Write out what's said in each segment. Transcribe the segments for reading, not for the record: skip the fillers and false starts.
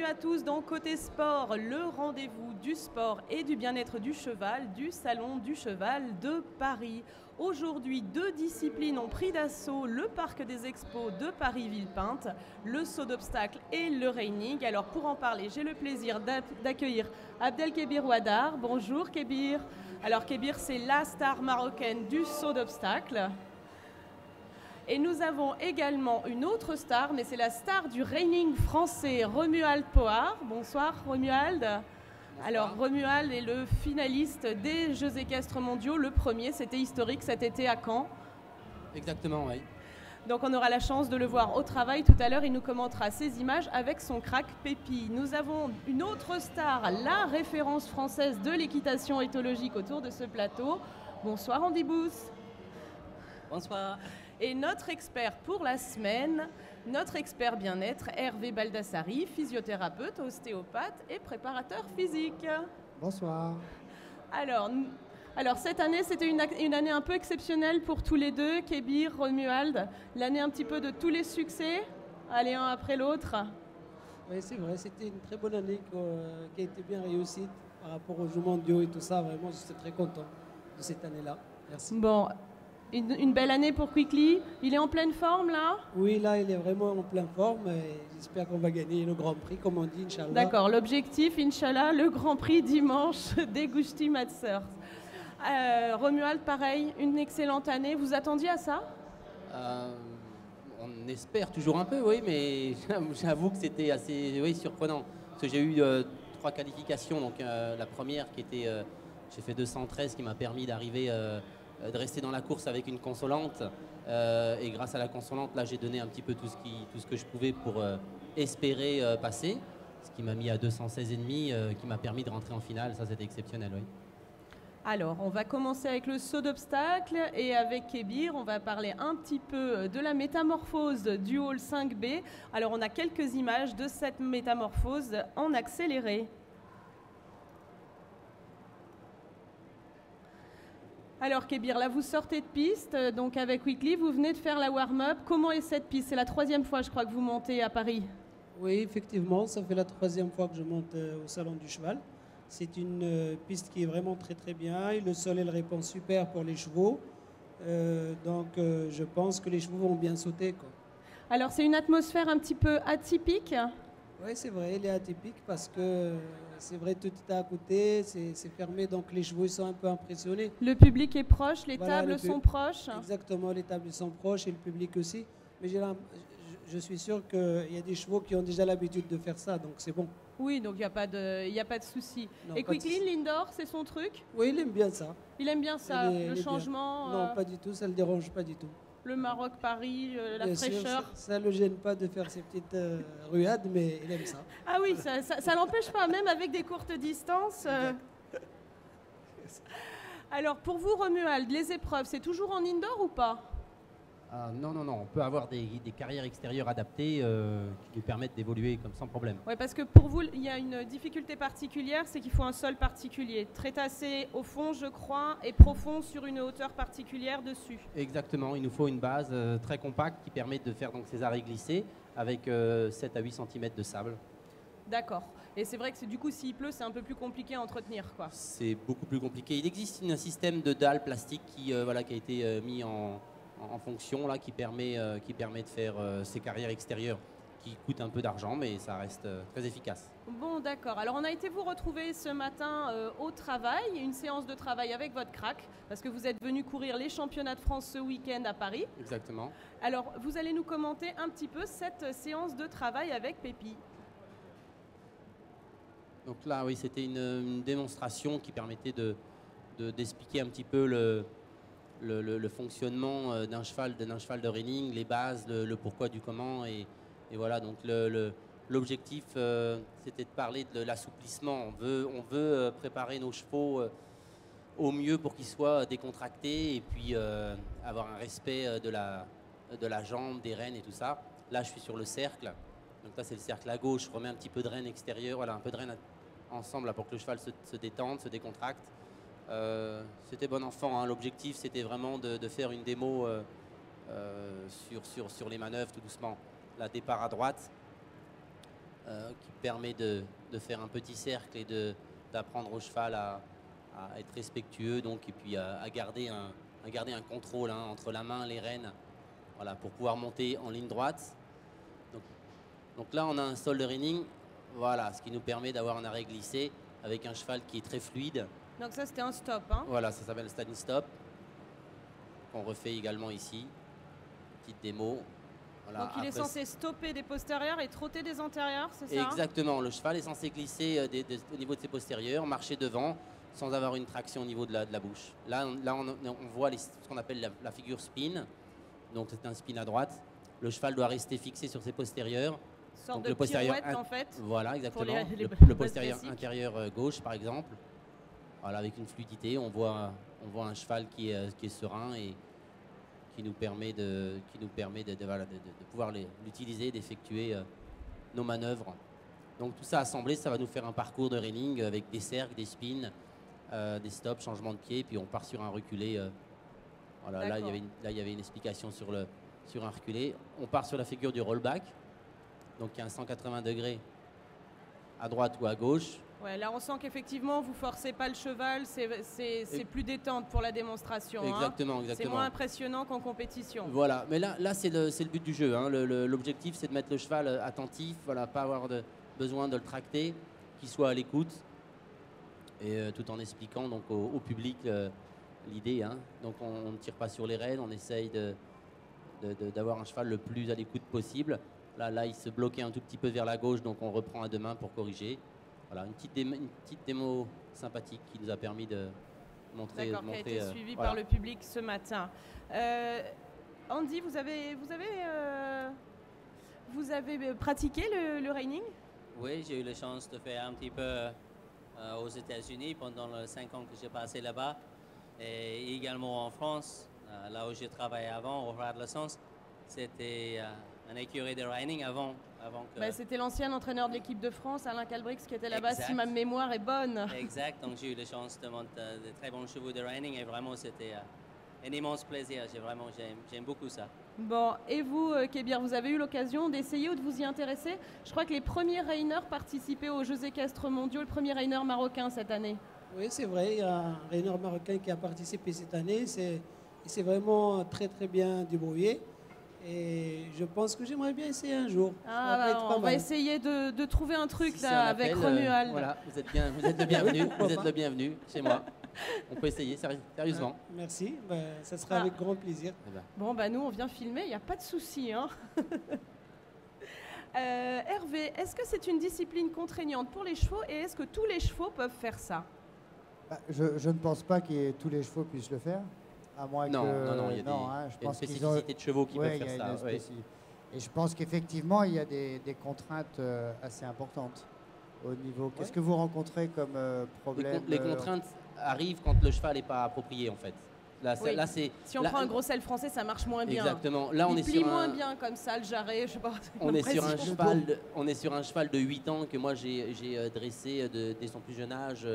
à tous dans Côté Sport, le rendez-vous du sport et du bien-être du cheval du Salon du Cheval de Paris. Aujourd'hui, deux disciplines ont pris d'assaut le parc des expos de Paris-Villepinte, le saut d'obstacle et le reining. Alors pour en parler, j'ai le plaisir d'accueillir Abdelkébir Ouaddar. Bonjour Kébir. Alors Kébir, c'est la star marocaine du saut d'obstacle. Et nous avons également une autre star, mais c'est la star du reining français, Romuald Poher. Bonsoir Romuald. Bonsoir. Alors Romuald est le finaliste des Jeux équestres mondiaux. Le premier, c'était historique cet été à Caen. Exactement, oui. Donc on aura la chance de le voir au travail tout à l'heure. Il nous commentera ces images avec son crack Pépi. Nous avons une autre star, la référence française de l'équitation éthologique autour de ce plateau. Bonsoir Andy Booth. Bonsoir. Et notre expert pour la semaine, notre expert bien-être, Hervé Baldassari, physiothérapeute, ostéopathe et préparateur physique. Bonsoir. Alors cette année, c'était une année un peu exceptionnelle pour tous les deux, Kébir, Romuald. L'année un petit peu de tous les succès, allez un après l'autre. Oui, c'est vrai, c'était une très bonne année qui a été bien réussie par rapport aux Jeux mondiaux et tout ça. Vraiment, je suis très content de cette année-là. Merci. Bon. Une belle année pour Quickly. Il est en pleine forme là? Oui, là, il est vraiment en pleine forme et j'espère qu'on va gagner le Grand Prix, comme on dit, Inch'Allah. D'accord, l'objectif, Inch'Allah, le Grand Prix dimanche des Gushti Matsers. Romuald, pareil, une excellente année. Vous attendiez à ça? On espère toujours un peu, oui, mais j'avoue que c'était assez surprenant. Parce que j'ai eu 3 qualifications. Donc la première qui était, j'ai fait 213, qui m'a permis d'arriver... de rester dans la course avec une consolante et grâce à la consolante là j'ai donné un petit peu tout ce que je pouvais pour espérer passer, ce qui m'a mis à 216,5 qui m'a permis de rentrer en finale. Ça c'était exceptionnel, oui. Alors on va commencer avec le saut d'obstacle et avec Kébir on va parler un petit peu de la métamorphose du hall 5B. Alors on a quelques images de cette métamorphose en accéléré. Alors Kébir, là vous sortez de piste, donc avec Quickly, vous venez de faire la warm-up. Comment est cette piste? C'est la 3e fois je crois que vous montez à Paris. Oui, effectivement, ça fait la 3e fois que je monte au Salon du Cheval. C'est une piste qui est vraiment très très bien et le sol elle répond super pour les chevaux. Donc je pense que les chevaux vont bien sauter, quoi. Alors c'est une atmosphère un petit peu atypique. Oui, c'est vrai, elle est atypique parce que c'est vrai, tout est à côté, c'est fermé, donc les chevaux ils sont un peu impressionnés. Le public est proche, les Voilà, tables sont proches. Exactement, les tables sont proches et le public aussi. Mais je suis sûr qu'il y a des chevaux qui ont déjà l'habitude de faire ça, donc c'est bon. Oui, donc il n'y a pas de souci. Non, et Quickly, Lindor, c'est son truc? Oui, il aime bien ça. Il aime bien ça, le changement. Non, pas du tout, ça ne le dérange pas du tout. Le Maroc-Paris, la bien fraîcheur. Sûr, ça ne le gêne pas de faire ses petites ruades, mais il aime ça. Ah oui, ça l'empêche pas, même avec des courtes distances. Alors pour vous, Romuald, les épreuves, c'est toujours en indoor ou pas? Non, on peut avoir des carrières extérieures adaptées qui nous permettent d'évoluer comme sans problème. Oui, parce que pour vous, il y a une difficulté particulière, c'est qu'il faut un sol particulier, très tassé au fond, je crois, et profond sur une hauteur particulière dessus. Exactement, il nous faut une base très compacte qui permet de faire donc ces arrêts glissés avec 7 à 8 cm de sable. D'accord. Et c'est vrai que du coup, s'il pleut, c'est un peu plus compliqué à entretenir, quoi. C'est beaucoup plus compliqué. Il existe un système de dalles plastiques qui a été mis en fonction, là, qui permet de faire ces carrières extérieures qui coûtent un peu d'argent, mais ça reste très efficace. Bon, d'accord. Alors, on a été vous retrouver ce matin au travail, une séance de travail avec votre crack, parce que vous êtes venu courir les championnats de France ce week-end à Paris. Exactement. Alors, vous allez nous commenter un petit peu cette séance de travail avec Pépi. Donc là, oui, c'était une démonstration qui permettait d'expliquer un petit peu le fonctionnement d'un cheval de reining, les bases, le pourquoi du comment. Et voilà, donc l'objectif, c'était de parler de l'assouplissement. On veut préparer nos chevaux au mieux pour qu'ils soient décontractés et puis avoir un respect de la jambe, des rênes et tout ça. Là, je suis sur le cercle. Donc là, c'est le cercle à gauche. Je remets un petit peu de rêne extérieure, voilà, un peu de rêne ensemble là, pour que le cheval se détende, se décontracte. C'était bon enfant, hein. L'objectif c'était vraiment de faire une démo sur les manœuvres tout doucement. Là, départ à droite, qui permet de faire un petit cercle et d'apprendre au cheval à être respectueux, donc, et puis à garder un contrôle hein, entre la main et les rênes, voilà, pour pouvoir monter en ligne droite. Donc là, on a un sol de reining, voilà, ce qui nous permet d'avoir un arrêt glissé avec un cheval qui est très fluide. Donc ça, c'était un stop. Hein. Voilà, ça s'appelle standing stop, qu'on refait également ici. Petite démo. Voilà, donc il est censé stopper des postérieurs et trotter des antérieurs, c'est ça? Exactement, le cheval est censé glisser au niveau de ses postérieurs, marcher devant, sans avoir une traction au niveau de la bouche. Là, on voit ce qu'on appelle la figure spin, donc c'est un spin à droite. Le cheval doit rester fixé sur ses postérieurs. Sorte donc de le postérieur pirouette, en fait. Voilà, exactement. Le postérieur intérieur gauche, par exemple. Voilà, avec une fluidité, on voit un cheval qui est serein et qui nous permet de pouvoir l'utiliser, d'effectuer nos manœuvres. Donc tout ça assemblé, ça va nous faire un parcours de reining avec des cercles, des spins, des stops, changement de pied, puis on part sur un reculé. Voilà, là il y avait une explication sur un reculé. On part sur la figure du rollback, donc il y a un 180 degrés à droite ou à gauche. Ouais, là on sent qu'effectivement vous forcez pas le cheval, c'est plus détente pour la démonstration. Exactement, exactement. C'est moins impressionnant qu'en compétition. Voilà, mais là c'est le but du jeu. Hein. L'objectif c'est de mettre le cheval attentif, voilà, pas avoir besoin de le tracter, qu'il soit à l'écoute, et tout en expliquant donc au public l'idée. Hein. Donc on ne tire pas sur les rênes, on essaye d'avoir un cheval le plus à l'écoute possible. Là il se bloquait un tout petit peu vers la gauche, donc on reprend à deux mains pour corriger. Voilà, une petite démo sympathique qui nous a permis de montrer. D'accord, qui a été suivie par le public ce matin. Andy, vous avez pratiqué le reining? Oui, j'ai eu la chance de faire un petit peu aux États-Unis pendant les 5 ans que j'ai passé là-bas, et également en France, là où j'ai travaillé avant, au Rad de Sens. C'était un écurie de reining avant que... C'était l'ancien entraîneur de l'équipe de France, Alain Calbrix, qui était là-bas, si ma mémoire est bonne. Exact, donc j'ai eu la chance de monter de très bons chevaux de reining, et vraiment c'était un immense plaisir. J'aime beaucoup ça. Bon, et vous, Kébir, vous avez eu l'occasion d'essayer ou de vous y intéresser? Je crois que les premiers reiners participaient aux Jeux équestres mondiaux, le premier reiner marocain cette année. Oui, c'est vrai, il y a un reiner marocain qui a participé cette année. Il s'est vraiment très très bien débrouillé. Et je pense que j'aimerais bien essayer un jour. On va essayer de trouver un truc si là avec Romuald. Voilà, vous êtes le bienvenu. Vous êtes le bienvenu chez moi. On peut essayer sérieusement. Merci, ça sera avec grand plaisir. Bon, nous on vient filmer, il n'y a pas de souci. Hein. Hervé, est-ce que c'est une discipline contraignante pour les chevaux et est-ce que tous les chevaux peuvent faire ça? Je ne pense pas que tous les chevaux puissent le faire. À moins non, il y a une spécificité de chevaux qui peuvent faire ça. Et je pense qu'effectivement, il y a des contraintes assez importantes au niveau. Qu'est-ce que vous rencontrez comme problème? Les contraintes arrivent quand le cheval n'est pas approprié, en fait. Si on prend un gros sel français, ça marche moins bien. Exactement. Là, il plie moins bien comme ça, le jarret, je sais pas. On est sur un cheval de 8 ans que moi j'ai dressé dès son plus jeune âge,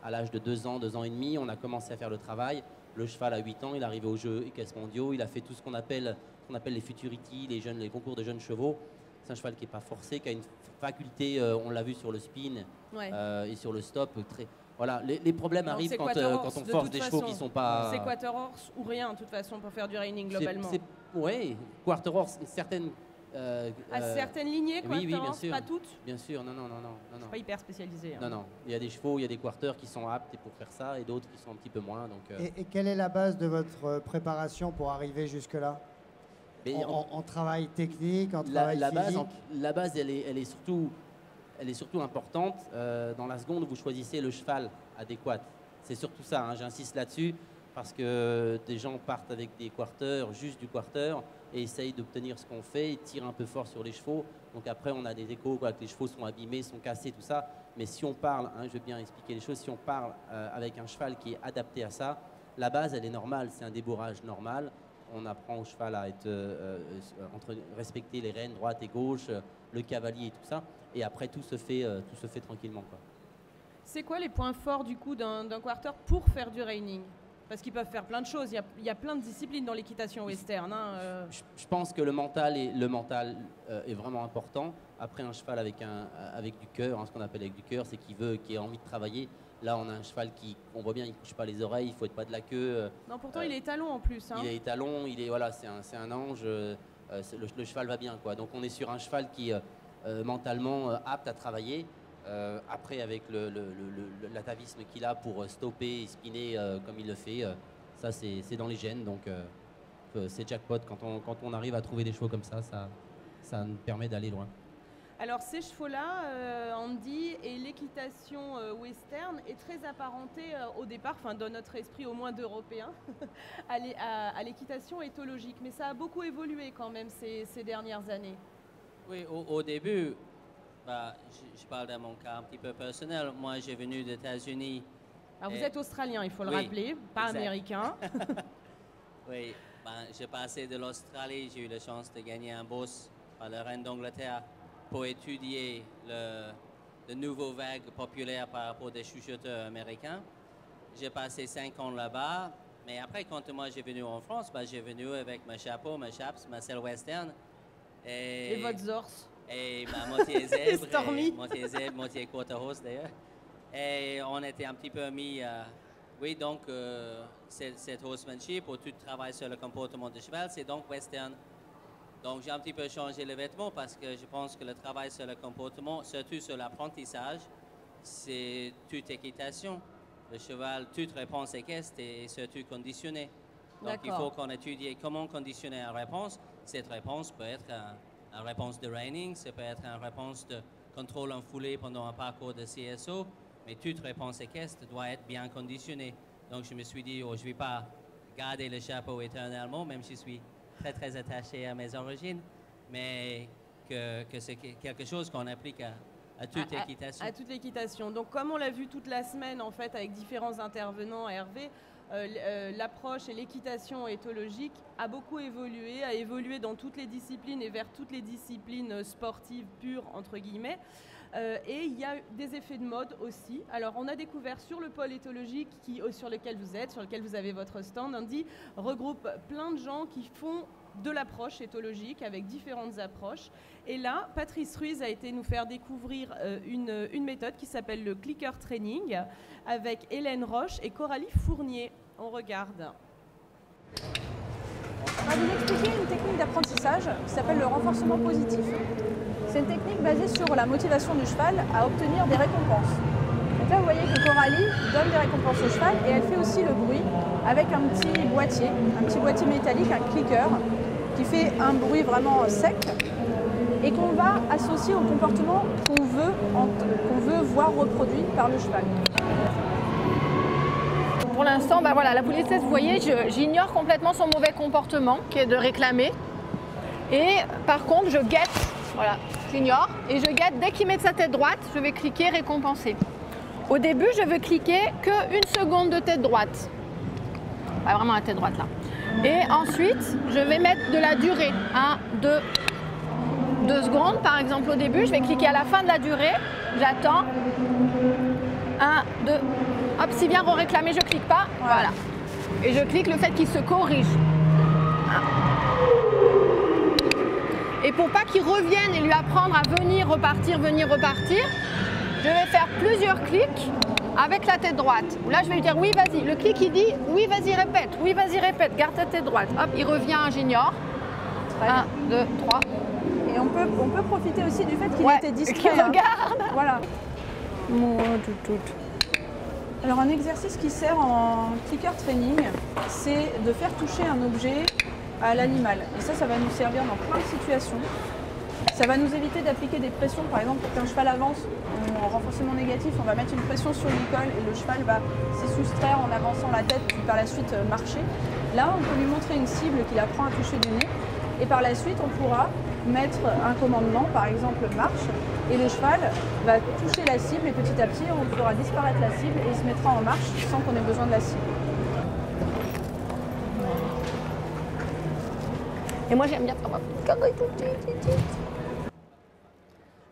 à l'âge de 2 ans et demi. On a commencé à faire le travail. Le cheval à 8 ans, il est arrivé aux Jeux équestres mondiaux. Il a fait tout ce qu'on appelle les futurities, les concours de jeunes chevaux. C'est un cheval qui n'est pas forcé, qui a une faculté, on l'a vu sur le spin et sur le stop. Voilà, les problèmes arrivent quand on force des chevaux qui ne sont pas... C'est quarter horse ou rien, de toute façon, pour faire du reining globalement. Oui, quarter horse, certaines... à certaines lignées, oui, bien sûr. Pas toutes? Bien sûr, non. C'est pas hyper spécialisé. Hein. Non, il y a des chevaux, il y a des quarters qui sont aptes pour faire ça et d'autres qui sont un petit peu moins. Donc, Et quelle est la base de votre préparation pour arriver jusque-là? En travail technique, en travail physique? La base, elle est surtout importante dans la seconde où vous choisissez le cheval adéquat. C'est surtout ça, hein, j'insiste là-dessus, parce que des gens partent avec des quarters, juste du quarter, et essayent d'obtenir ce qu'on fait, et tirent un peu fort sur les chevaux. Donc après, on a des échos, que les chevaux sont abîmés, sont cassés, tout ça. Mais si on parle, je vais bien expliquer les choses, si on parle avec un cheval qui est adapté à ça, la base, elle est normale, c'est un débourrage normal. On apprend au cheval à être, respecter les rênes droite et gauche, le cavalier et tout ça. Et après, tout se fait tranquillement, quoi. C'est quoi les points forts du coup d'un quarter pour faire du reining? Parce qu'ils peuvent faire plein de choses. Il y a plein de disciplines dans l'équitation western. Hein. Je pense que le mental est vraiment important. Après, un cheval avec du cœur, hein, ce qu'on appelle avec du cœur, c'est qui a envie de travailler. Là, on a un cheval on voit bien, il ne couche pas les oreilles, il ne faut pas de la queue. Non, pourtant, il est étalon en plus. Hein. Il est étalon, c'est un ange. Le cheval va bien, quoi. Donc, on est sur un cheval qui est mentalement apte à travailler. Après, avec l'atavisme qu'il a pour stopper et spinner comme il le fait, ça, c'est dans les gènes. Donc, c'est jackpot. Quand on arrive à trouver des chevaux comme ça nous permet d'aller loin. Alors ces chevaux-là, Andy, et l'équitation western est très apparentée au départ, dans notre esprit au moins d'Européens, à l'équitation éthologique. Mais ça a beaucoup évolué quand même ces dernières années. Oui, au début, je parle de mon cas un petit peu personnel. Moi, j'ai venu des États-Unis. Alors vous êtes australien, il faut le rappeler, pas exact. Américain. Oui, j'ai passé de l'Australie, j'ai eu la chance de gagner un bourse par la reine d'Angleterre pour étudier le nouveau vague populaire par rapport des chuchoteurs américains. J'ai passé 5 ans là-bas, mais après, quand moi j'ai venu en France, j'ai venu avec mon chapeau, ma chaps, ma selle western. Et votre Zors. Et moitié zèbre, Stormy. moitié quarter-horse d'ailleurs. Et on était un petit peu mis... oui, donc, cette horsemanship, où tu travailles sur le comportement du cheval, c'est donc western. Donc, j'ai un petit peu changé les vêtements parce que je pense que le travail sur le comportement, surtout sur l'apprentissage, c'est toute équitation. Le cheval, toute réponse équestre est surtout conditionnée. Donc, il faut qu'on étudie comment conditionner une réponse. Cette réponse peut être une réponse de reining, ça peut être une réponse de contrôle en foulée pendant un parcours de CSO, mais toute réponse équestre doit être bien conditionnée. Donc, je me suis dit, je ne vais pas garder le chapeau éternellement, même si je suis très, très attaché à mes origines, mais que c'est quelque chose qu'on applique à toute équitation. À toute l'équitation. Donc, comme on l'a vu toute la semaine, en fait, avec différents intervenants à Hervé, l'approche et l'équitation éthologique a beaucoup évolué, a évolué dans toutes les disciplines et vers toutes les disciplines sportives pures, entre guillemets. Et il y a des effets de mode aussi. Alors, on a découvert sur le pôle éthologique sur lequel vous êtes, sur lequel vous avez votre stand, Andy, regroupe plein de gens qui font de l'approche éthologique avec différentes approches. Et là, Patrice Ruiz a été nous faire découvrir une méthode qui s'appelle le clicker training avec Hélène Roche et Coralie Fournier. On regarde. On va vous expliquer une technique d'apprentissage qui s'appelle le renforcement positif. C'est une technique basée sur la motivation du cheval à obtenir des récompenses. Donc là, vous voyez que Coralie donne des récompenses au cheval et elle fait aussi le bruit avec un petit boîtier métallique, un clicker, qui fait un bruit vraiment sec et qu'on va associer au comportement qu'on veut voir reproduit par le cheval. Pour l'instant, voilà, la poulette, vous voyez, j'ignore complètement son mauvais comportement qui est de réclamer. Et par contre, je guette, voilà, j'ignore, et je guette dès qu'il met sa tête droite, je vais cliquer récompenser. Au début, je veux cliquer qu'une seconde de tête droite. Pas vraiment la tête droite là. Et ensuite, je vais mettre de la durée. 1, 2 secondes par exemple au début. Je vais cliquer à la fin de la durée. J'attends. 1, 2. Hop, s'il vient réclamer, je clique pas. Voilà. Et je clique le fait qu'il se corrige. Et pour pas qu'il revienne et lui apprendre à venir, repartir, je vais faire plusieurs clics avec la tête droite. Là, je vais lui dire oui, vas-y. Le clic, il dit oui, vas-y, répète, garde ta tête droite. Hop, il revient, j'ignore. 1, 2, 3. Et on peut profiter aussi du fait qu'il était distrait. Qu'il regarde. Voilà. Alors, un exercice qui sert en clicker training, c'est de faire toucher un objet à l'animal. Et ça va nous servir dans plein de situations. Ça va nous éviter d'appliquer des pressions. Par exemple, quand un cheval avance en renforcement négatif, on va mettre une pression sur l'école et le cheval va s'y soustraire en avançant la tête puis par la suite marcher. Là, on peut lui montrer une cible qu'il apprend à toucher du nez et par la suite, on pourra mettre un commandement, par exemple marche, et le cheval va toucher la cible et petit à petit, on fera disparaître la cible et il se mettra en marche sans qu'on ait besoin de la cible. Et moi, j'aime bien faire ma petite carré tout petit.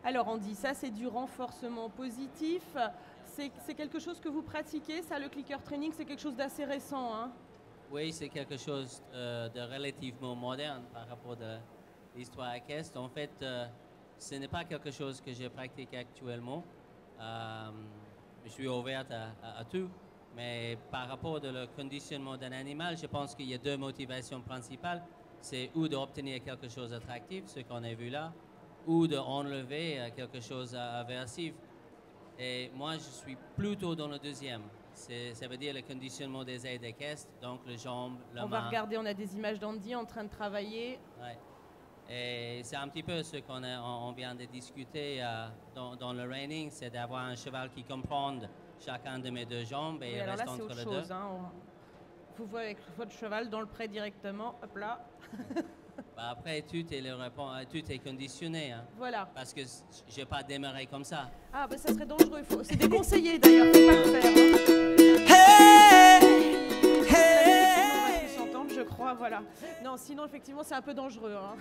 Alors on dit ça, c'est du renforcement positif. c'est quelque chose que vous pratiquez, ça, le clicker training, c'est quelque chose d'assez récent, hein? Oui, c'est quelque chose de relativement moderne par rapport à l'histoire équestre. En fait, ce n'est pas quelque chose que je pratique actuellement. Je suis ouverte à tout, mais par rapport au conditionnement d'un animal, je pense qu'il y a deux motivations principales. C'est ou d'obtenir quelque chose d'attractif, ce qu'on a vu là, ou d'enlever quelque chose d'aversif. Et moi, je suis plutôt dans le deuxième. Ça veut dire le conditionnement des aides équestres, donc les jambes, la main. On va regarder, on a des images d'Andy en train de travailler. Ouais. Et c'est un petit peu ce on vient de discuter dans le reining, c'est d'avoir un cheval qui comprend chacun de mes deux jambes et Oui, alors reste là, c'est entre autre les chose, deux. hein. Vous voyez avec votre cheval dans le pré directement, hop là. Bah, après, tout est conditionné, hein, Voilà. parce que je n'ai pas démarré comme ça. Ah, bah ça serait dangereux. C'est déconseillé d'ailleurs, faut pas le faire. Hein. On va tous s'entendre, je crois, voilà. Non, sinon, effectivement, c'est un peu dangereux. Hein.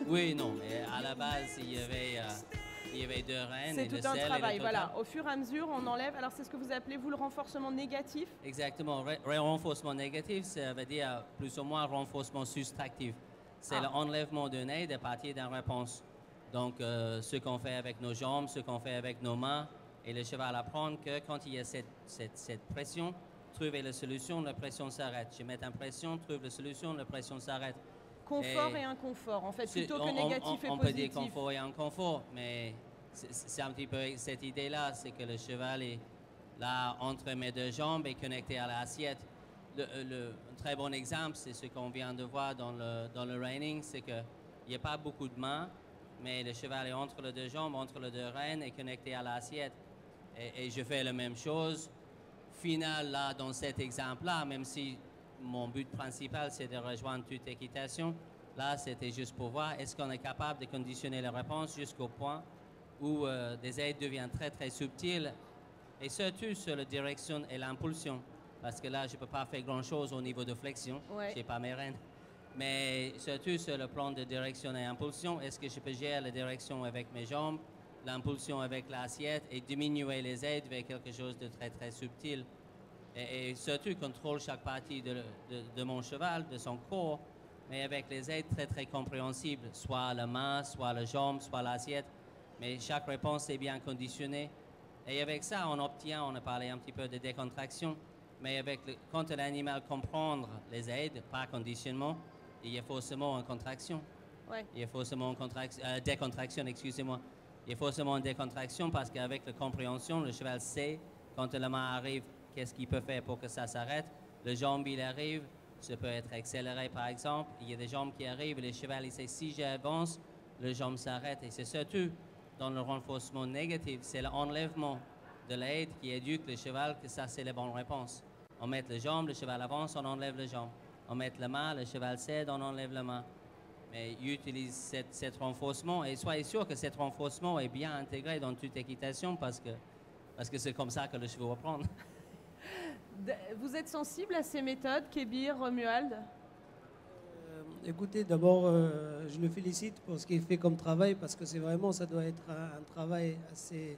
Oui, non, mais à la base, il y avait deux rênes. C'est et tout le un selle et le travail, total. voilà. Au fur et à mesure, on enlève. Alors, c'est ce que vous appelez, vous, le renforcement négatif? Exactement. Renforcement négatif, ça veut dire plus ou moins renforcement soustractif. C'est l'enlèvement d'une aide à partir d'une réponse. Donc, ce qu'on fait avec nos jambes, ce qu'on fait avec nos mains, et le cheval apprend que quand il y a cette pression, trouver la solution, la pression s'arrête. Je mets en pression, trouve la solution, la pression s'arrête. Confort et inconfort, en fait, plutôt que négatif et on positif. peut dire confort et inconfort, mais c'est un petit peu cette idée-là, c'est que le cheval est là entre mes deux jambes et connecté à l'assiette. Un très bon exemple, c'est ce qu'on vient de voir dans le reining, c'est qu'il n'y a pas beaucoup de mains, mais le cheval est entre les deux jambes, entre les deux rênes et connecté à l'assiette. Et je fais la même chose. Final, là, dans cet exemple-là, même si mon but principal, c'est de rejoindre toute équitation, là, c'était juste pour voir, est-ce qu'on est capable de conditionner la réponse jusqu'au point où des aides deviennent très, très subtiles, et surtout sur la direction et l'impulsion. Parce que là, je ne peux pas faire grand-chose au niveau de flexion. Ouais. Je n'ai pas mes rênes. Mais surtout sur le plan de direction et impulsion, est-ce que je peux gérer la direction avec mes jambes, l'impulsion avec l'assiette et diminuer les aides vers quelque chose de très, très subtil. Et surtout, contrôle chaque partie de mon cheval, de son corps, mais avec les aides très, très compréhensibles, soit la main, soit la jambe, soit l'assiette. Mais chaque réponse est bien conditionnée. Et avec ça, on a parlé un petit peu de décontraction, mais quand l'animal comprend les aides par conditionnement, il y a forcément une contraction. Ouais. Il y a forcément une décontraction, excusez-moi. Il y a forcément une décontraction parce qu'avec la compréhension, le cheval sait quand la main arrive, qu'est-ce qu'il peut faire pour que ça s'arrête. Le jambe, il arrive, ça peut être accéléré par exemple. Il y a des jambes qui arrivent et le cheval, il sait si j'avance, le jambe s'arrête. Et c'est surtout dans le renforcement négatif, c'est l'enlèvement de l'aide qui éduque le cheval que ça, c'est la bonne réponse. On met les jambes, le cheval avance, on enlève les jambes. On met la main, le cheval cède, on enlève la main. Mais il utilise cet renforcement et soyez sûr que cet renforcement est bien intégré dans toute équitation parce que c'est comme ça que le cheval va prendre. Vous êtes sensible à ces méthodes, Kébir, Romuald? Écoutez, d'abord, je le félicite pour ce qu'il fait comme travail parce que c'est vraiment, ça doit être un travail assez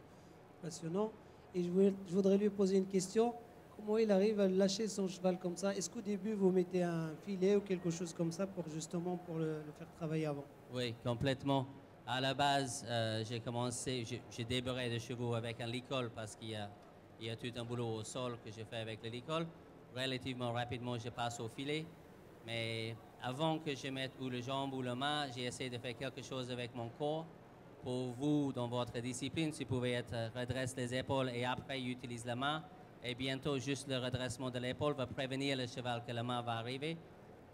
passionnant. Et je voudrais lui poser une question. Comment il arrive à lâcher son cheval comme ça? Est-ce qu'au début, vous mettez un filet ou quelque chose comme ça pour justement pour le faire travailler avant? Oui, complètement. À la base, j'ai débarré de chevaux avec un licol parce qu'il y a tout un boulot au sol que je fais avec le licol. Relativement rapidement, je passe au filet. Mais avant que je mette ou les jambes ou la main, j'ai essayé de faire quelque chose avec mon corps. Pour vous, dans votre discipline, si vous pouvez redresser les épaules et après utilise la main. Et bientôt, juste le redressement de l'épaule va prévenir le cheval que la main va arriver.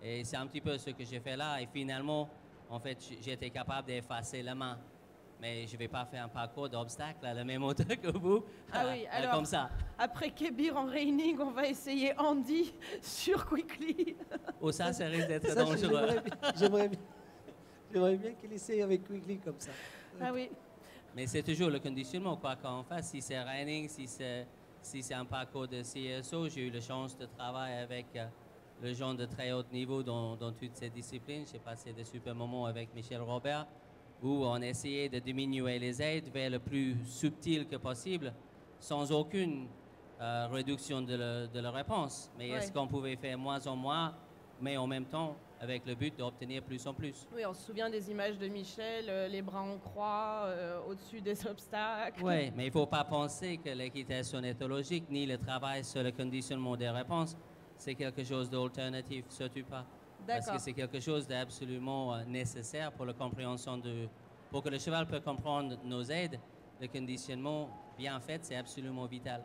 Et c'est un petit peu ce que j'ai fait là. Et finalement, en fait, j'ai été capable d'effacer la main. Mais je ne vais pas faire un parcours d'obstacles à la même hauteur que vous. Ah oui, alors, comme ça. Après Kébir en reining, on va essayer Andy sur Quickly. Oh, ça risque d'être Ça, dangereux. J'aimerais bien qu'il essaye avec Quickly comme ça. Ah oui. Mais c'est toujours le conditionnement, quoi qu'on fasse. Si c'est reining, si c'est un parcours de CSO, j'ai eu la chance de travailler avec le gens de très haut niveau dans toutes ces disciplines. J'ai passé de super moments avec Michel Robert où on essayait de diminuer les aides vers le plus subtil que possible. sans aucune réduction de la réponse. Mais est-ce qu'on pouvait faire moins en moins, mais en même temps avec le but d'obtenir plus en plus? Oui, on se souvient des images de Michel, les bras en croix, au-dessus des obstacles. Oui, mais il ne faut pas penser que l'équitation éthologique ni le travail sur le conditionnement des réponses, c'est quelque chose d'alternatif, surtout pas. Parce que c'est quelque chose d'absolument nécessaire pour la compréhension pour que le cheval puisse comprendre nos aides. Le conditionnement bien fait, c'est absolument vital.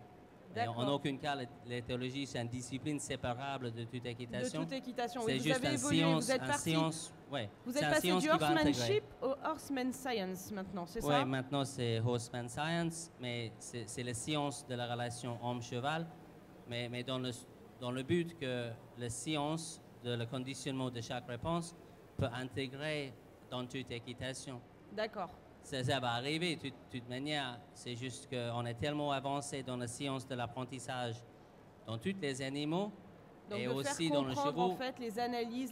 Et en aucun cas, l'éthologie, c'est une discipline séparable de toute équitation. De toute équitation, c'est oui. juste Vous avez une évolué, science, vous êtes parti. Vous êtes passé du horsemanship au horseman science maintenant, c'est ça? Oui, maintenant c'est horseman science, mais c'est la science de la relation homme-cheval, mais dans le but que la science de le conditionnement de chaque réponse peut intégrer dans toute équitation. D'accord. Ça va arriver de toute manière. C'est juste qu'on est tellement avancé dans la science de l'apprentissage dans tous les animaux. Donc et de aussi faire dans le comprendre chevaux. en fait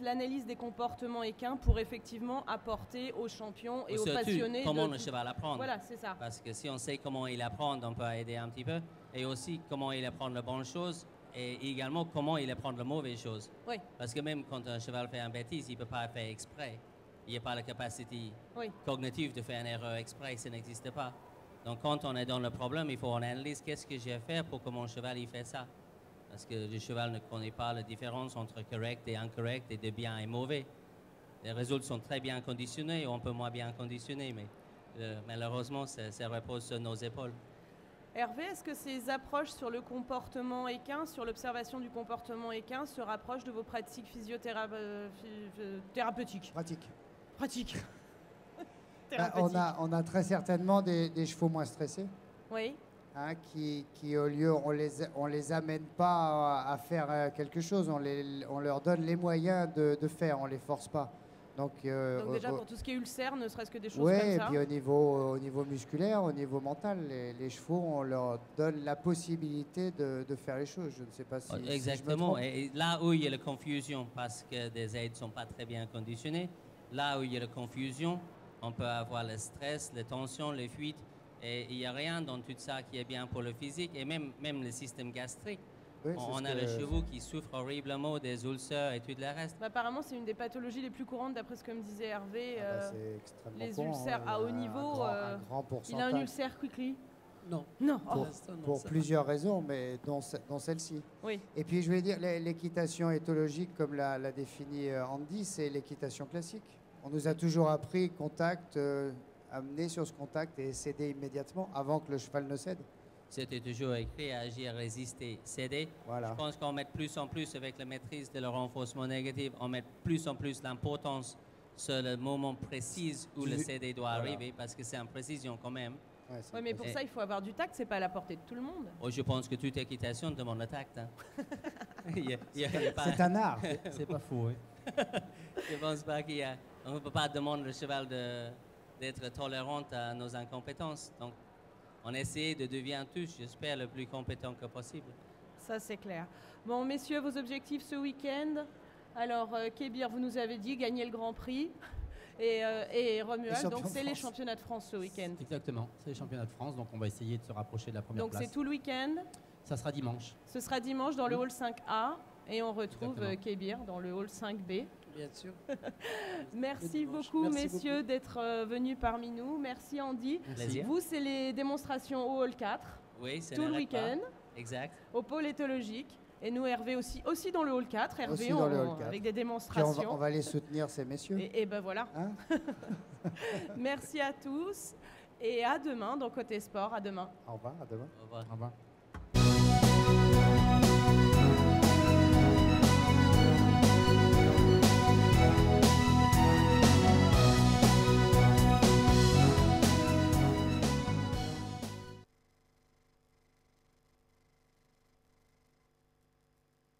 l'analyse des comportements équins pour effectivement apporter aux champions et aux surtout, passionnés comment le cheval apprend. Voilà, c'est ça. Parce que si on sait comment il apprend, on peut aider un petit peu. Et aussi comment il apprend la bonne chose et également comment il apprend la mauvaise chose. Oui. Parce que même quand un cheval fait une bêtise, il ne peut pas faire exprès. Il n'y a pas la capacité cognitive de faire une erreur exprès, ça n'existe pas. Donc quand on est dans le problème, il faut analyser qu'est-ce que j'ai à faire pour que mon cheval il fait ça. Parce que le cheval ne connaît pas la différence entre correct et incorrect et de bien et mauvais. Les résultats sont très bien conditionnés ou un peu moins bien conditionnés, mais malheureusement, ça repose sur nos épaules. Hervé, est-ce que ces approches sur le comportement équin, sur l'observation du comportement équin, se rapprochent de vos pratiques physiothérapeutiques? Pratique. On a très certainement des chevaux moins stressés. Oui. Hein, qui au lieu, on les amène pas à faire quelque chose, on leur donne les moyens de faire, on les force pas. Donc déjà pour tout ce qui est ulcère, ne serait-ce que des choses comme ça. Et puis au niveau musculaire, au niveau mental, les chevaux, on leur donne la possibilité de faire les choses. Je ne sais pas si exactement. Si je me trompe. Et là où il y a la confusion, parce que des aides sont pas très bien conditionnées, là où il y a la confusion, on peut avoir le stress, les tensions, les fuites. Et il n'y a rien dans tout ça qui est bien pour le physique et même le système gastrique. Oui, on a le chevaux qui souffre horriblement des ulcères et tout le reste. Apparemment, c'est une des pathologies les plus courantes, d'après ce que me disait Hervé. C'est extrêmement les courant, ulcères à haut niveau. Un grand pourcentage. Il a un ulcère quickly? Non. Non. Pour plusieurs raisons, mais dont celle-ci. Oui. Et puis je voulais dire, l'équitation éthologique, comme l'a défini Andy, c'est l'équitation classique. On nous a toujours appris contact, amener sur ce contact et céder immédiatement avant que le cheval ne cède. C'était toujours écrit agir, résister, céder. Voilà. Je pense qu'on met plus en plus avec la maîtrise de le renforcement négatif, on met plus en plus l'importance sur le moment précis où le céder doit arriver, parce que c'est en précision quand même. Oui, mais pour ça, il faut avoir du tact, c'est pas à la portée de tout le monde. Oh, je pense que toute équitation demande le tact. Hein. C'est un art. C'est pas faux, oui. Je pense pas qu'il y a... On ne peut pas demander au cheval d'être tolérant à nos incompétences. Donc, on essaie de devenir tous, j'espère, le plus compétent que possible. Ça, c'est clair. Bon, messieurs, vos objectifs ce week-end. Alors, Kébir, vous nous avez dit gagner le Grand Prix. Et Romuald, donc c'est les championnats de France ce week-end. Exactement, c'est les championnats de France, donc on va essayer de se rapprocher de la première place. Donc c'est tout le week-end. Ça sera dimanche. Ce sera dimanche dans le hall 5A et on retrouve Kébir dans le hall 5B. Bien sûr. Merci beaucoup, messieurs, d'être venus parmi nous. Merci, Andy. Plaisir. Vous, c'est les démonstrations au hall 4. Oui, c'est tout le week-end. Exact. Au pôle éthologique. Et nous, Hervé aussi dans le hall 4. Hervé, dans le hall 4. Avec des démonstrations. On va les soutenir, ces messieurs. Et ben voilà. Hein Merci à tous. Et à demain dans Côté Sport. À demain. Au revoir, à demain. Au revoir. Au revoir.